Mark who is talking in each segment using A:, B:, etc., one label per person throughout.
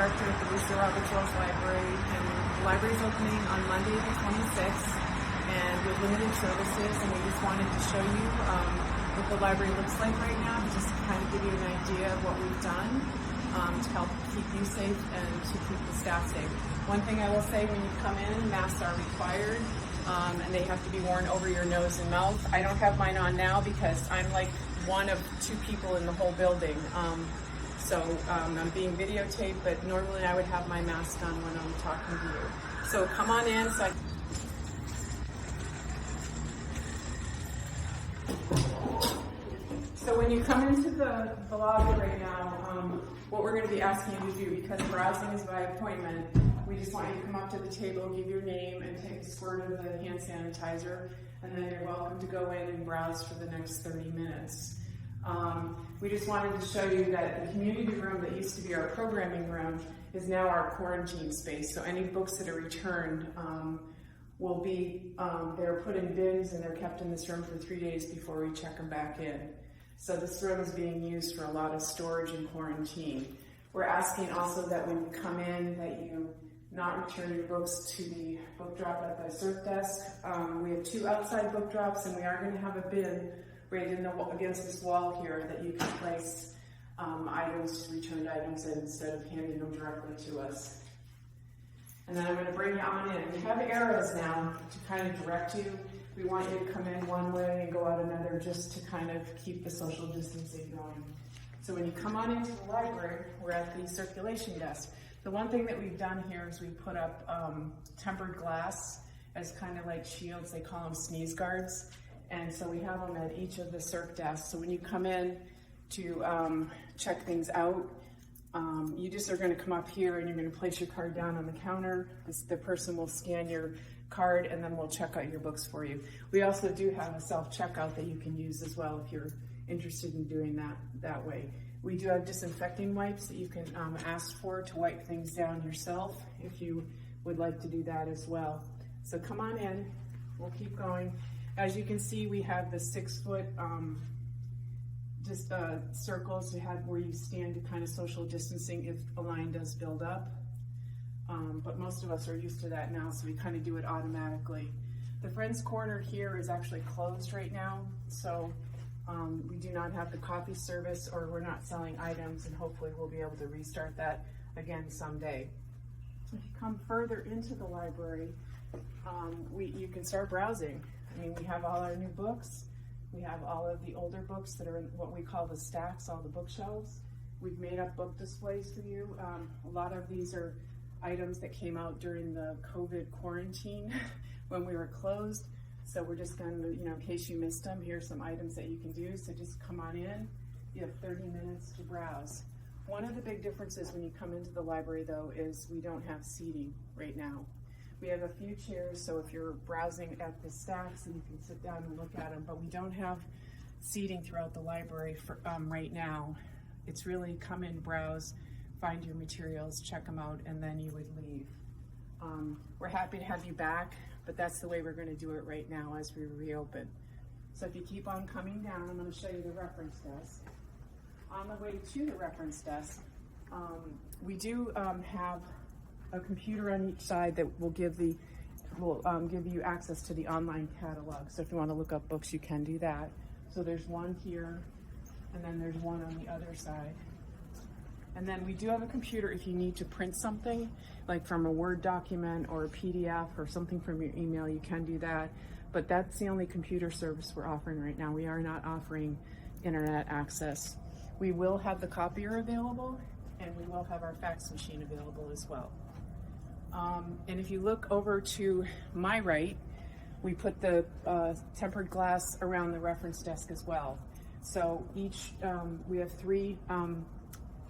A: director at the Lucy Robbins Welles Library, and the library is opening on Monday the 26th, and with limited services, and we just wanted to show you what the library looks like right now, just to kind of give you an idea of what we've done to help keep you safe and to keep the staff safe. One thing I will say, when you come in, masks are required, and they have to be worn over your nose and mouth. I don't have mine on now because I'm like one of two people in the whole building. So I'm being videotaped, but normally I would have my mask on when I'm talking to you. So come on in. So when you come into the lobby right now, what we're going to be asking you to do, because browsing is by appointment, we just want you to come up to the table, give your name, and take a squirt of the hand sanitizer, and then you're welcome to go in and browse for the next 30 minutes. We just wanted to show you that the community room that used to be our programming room is now our quarantine space. So any books that are returned will be, they're put in bins and they're kept in this room for 3 days before we check them back in. So this room is being used for a lot of storage and quarantine. We're asking also that when you come in that you not return your books to the book drop at the CERT desk. We have 2 outside book drops, and we are going to have a bin right against this wall here that you can place returned items in instead of handing them directly to us. And then I'm going to bring you on in. We have arrows now to kind of direct you. We want you to come in one way and go out another, just to kind of keep the social distancing going. So when you come on into the library, we're at the circulation desk. The one thing that we've done here is we put up tempered glass as kind of like shields. They call them sneeze guards. And so we have them at each of the CERC desks. So when you come in to check things out, you just are going to come up here and you're going to place your card down on the counter. The person will scan your card and then we'll check out your books for you. We also do have a self-checkout that you can use as well if you're interested in doing that way. We do have disinfecting wipes that you can ask for to wipe things down yourself if you would like to do that as well. So come on in, we'll keep going. As you can see, we have the 6-foot circles you have where you stand to kind of social distancing if a line does build up. But most of us are used to that now, so we kind of do it automatically. The Friends Corner here is actually closed right now, so we do not have the coffee service, or we're not selling items, and hopefully we'll be able to restart that again someday. If you come further into the library, you can start browsing. I mean, we have all our new books. We have all of the older books that are in what we call the stacks, all the bookshelves. We've made up book displays for you. A lot of these are items that came out during the COVID quarantine when we were closed. So we're just going to, in case you missed them, here's some items that you can do. So just come on in. You have 30 minutes to browse. One of the big differences when you come into the library, though, is we don't have seating right now. We have a few chairs, so if you're browsing at the stacks, and you can sit down and look at them, but we don't have seating throughout the library for, right now. It's really come in, browse, find your materials, check them out, and then you would leave. We're happy to have you back, but that's the way we're going to do it right now as we reopen. So if you keep on coming down, I'm going to show you the reference desk. On the way to the reference desk, we do have a computer on each side that will give you access to the online catalog. So if you want to look up books, you can do that. So there's one here, and then there's one on the other side. And then we do have a computer if you need to print something, like from a Word document or a PDF or something from your email, you can do that. But that's the only computer service we're offering right now. We are not offering internet access. We will have the copier available, and we will have our fax machine available as well. And if you look over to my right, we put the tempered glass around the reference desk as well. So we have 3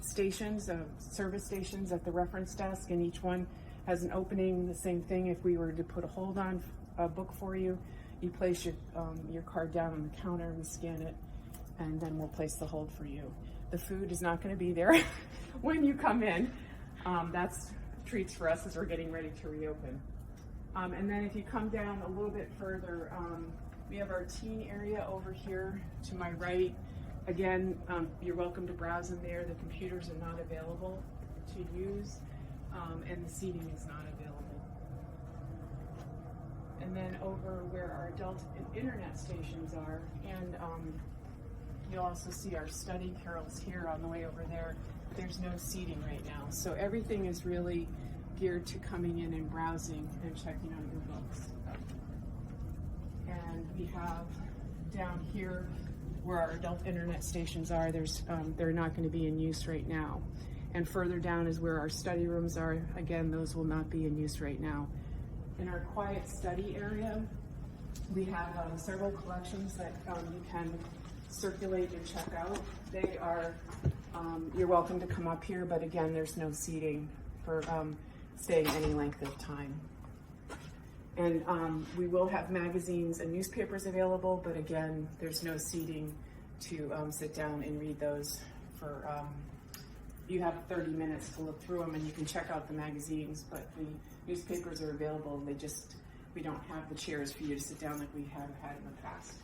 A: stations, service stations at the reference desk, and each one has an opening. The same thing, if we were to put a hold on a book for you, you place your card down on the counter, we scan it, and then we'll place the hold for you. The food is not going to be there when you come in. That's treats for us as we're getting ready to reopen. And then if you come down a little bit further, we have our teen area over here to my right. Again, you're welcome to browse in there. The computers are not available to use, and the seating is not available. And then over where our adult internet stations are, and you'll also see our study carrels here on the way over there. There's no seating right now. So everything is really geared to coming in and browsing and checking out your books. And we have down here where our adult internet stations are, they're not going to be in use right now. And further down is where our study rooms are. Again, those will not be in use right now. In our quiet study area, we have several collections that you can circulate and check out. They are, you're welcome to come up here, but again, there's no seating for staying any length of time. And we will have magazines and newspapers available, but again, there's no seating to sit down and read those for, you have 30 minutes to look through them, and you can check out the magazines, but the newspapers are available. We don't have the chairs for you to sit down like we have had in the past.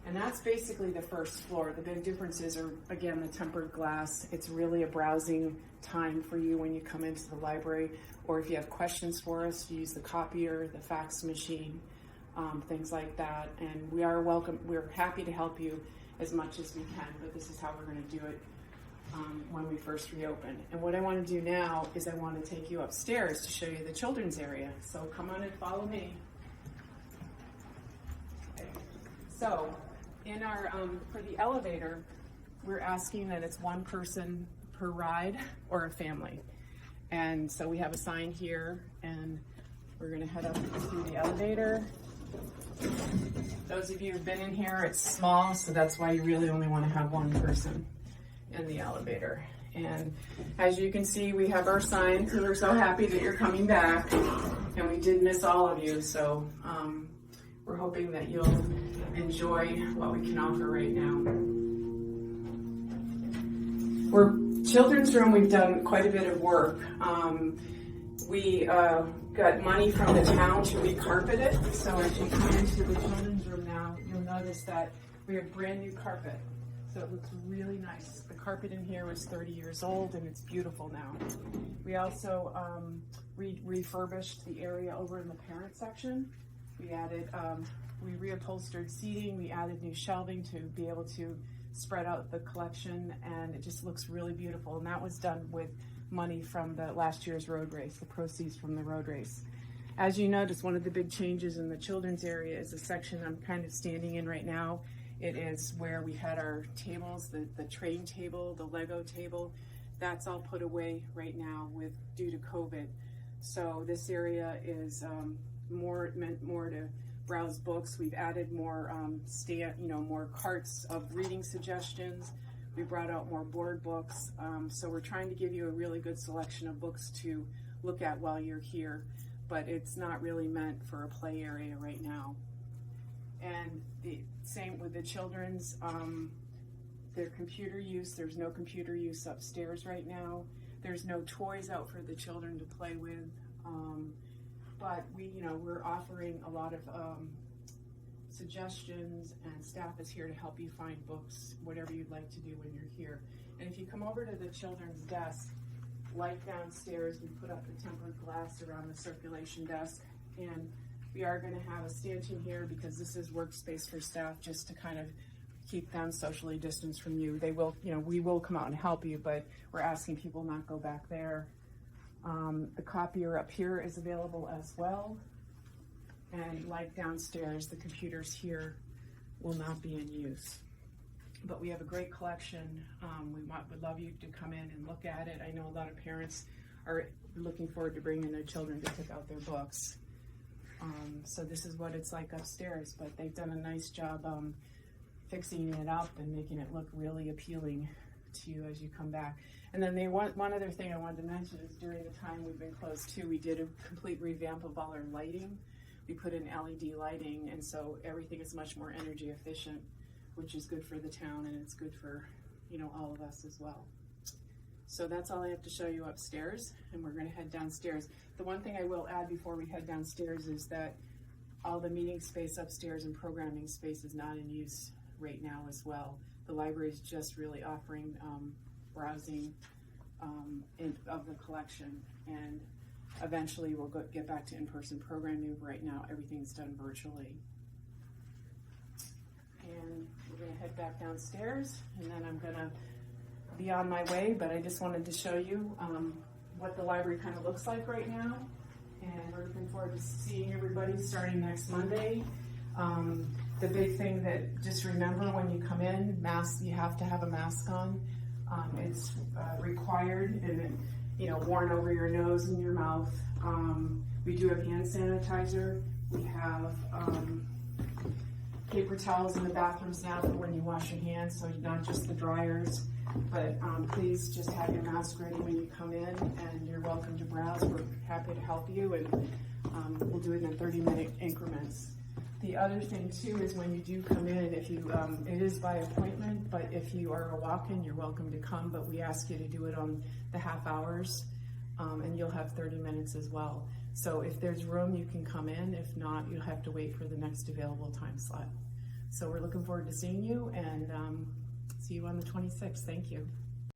A: And that's basically the first floor. The big differences are, again, the tempered glass. It's really a browsing time for you when you come into the library, or if you have questions for us, you use the copier, the fax machine, things like that. And we're happy to help you as much as we can, but this is how we're going to do it when we first reopen. And what I want to do now is I want to take you upstairs to show you the children's area. So come on and follow me. Okay. So in our for the elevator, we're asking that it's one person per ride or a family. And so we have a sign here, and we're going to head up through the elevator. Those of you who've been in here, it's small, so that's why you really only want to have one person in the elevator. And as you can see, we have our sign, because we're so happy that you're coming back, and we did miss all of you, so we're hoping that you'll enjoy what we can offer right now. We're children's room, we've done quite a bit of work. We got money from the town to recarpet it, so as you come into the children's room now, you'll notice that we have brand new carpet. So it looks really nice. The carpet in here was 30 years old, and it's beautiful now. We also refurbished the area over in the parent section. We added, we reupholstered seating, we added new shelving to be able to spread out the collection, and it just looks really beautiful. And that was done with money from the last year's road race, the proceeds from the road race. As you notice, one of the big changes in the children's area is the section I'm kind of standing in right now. It is where we had our tables, the train table, the Lego table. That's all put away right now due to COVID. So this area is meant more to browse books. We've added more more carts of reading suggestions. We brought out more board books. So we're trying to give you a really good selection of books to look at while you're here, but it's not really meant for a play area right now. And the same with the children's, their computer use. There's no computer use upstairs right now. There's no toys out for the children to play with. But we're offering a lot of suggestions, and staff is here to help you find books, whatever you'd like to do when you're here. And if you come over to the children's desk, like downstairs, we put up the tempered glass around the circulation desk, and we are going to have a stanchion here because this is workspace for staff, just to kind of keep them socially distanced from you. They will, we will come out and help you, but we're asking people not go back there. The copier up here is available as well. And like downstairs, the computers here will not be in use. But we have a great collection. Would love you to come in and look at it. I know a lot of parents are looking forward to bringing their children to pick out their books. So this is what it's like upstairs, but they've done a nice job fixing it up and making it look really appealing to you as you come back. And then one other thing I wanted to mention is during the time we've been closed too, we did a complete revamp of all our lighting. We put in LED lighting, and so everything is much more energy efficient, which is good for the town, and it's good for all of us as well. So that's all I have to show you upstairs, and we're going to head downstairs. The one thing I will add before we head downstairs is that all the meeting space upstairs and programming space is not in use right now as well. The library is just really offering browsing of the collection, and eventually we'll get back to in-person programming. Right now everything's done virtually. And we're going to head back downstairs, and then I'm going to be on my way, but I just wanted to show you what the library kind of looks like right now, and we're looking forward to seeing everybody starting next Monday. The big thing that just remember when you come in, mask, you have to have a mask on. It's required, and then, you know, worn over your nose and your mouth. We do have hand sanitizer. We have paper towels in the bathrooms now for when you wash your hands, so not just the dryers. But please just have your mask ready when you come in, and you're welcome to browse. We're happy to help you, and we'll do it in 30-minute increments. The other thing too is when you do come in, if you, it is by appointment, but if you are a walk-in, you're welcome to come, but we ask you to do it on the half hours, and you'll have 30 minutes as well. So if there's room, you can come in. If not, you'll have to wait for the next available time slot. So we're looking forward to seeing you, and see you on the 26th. Thank you.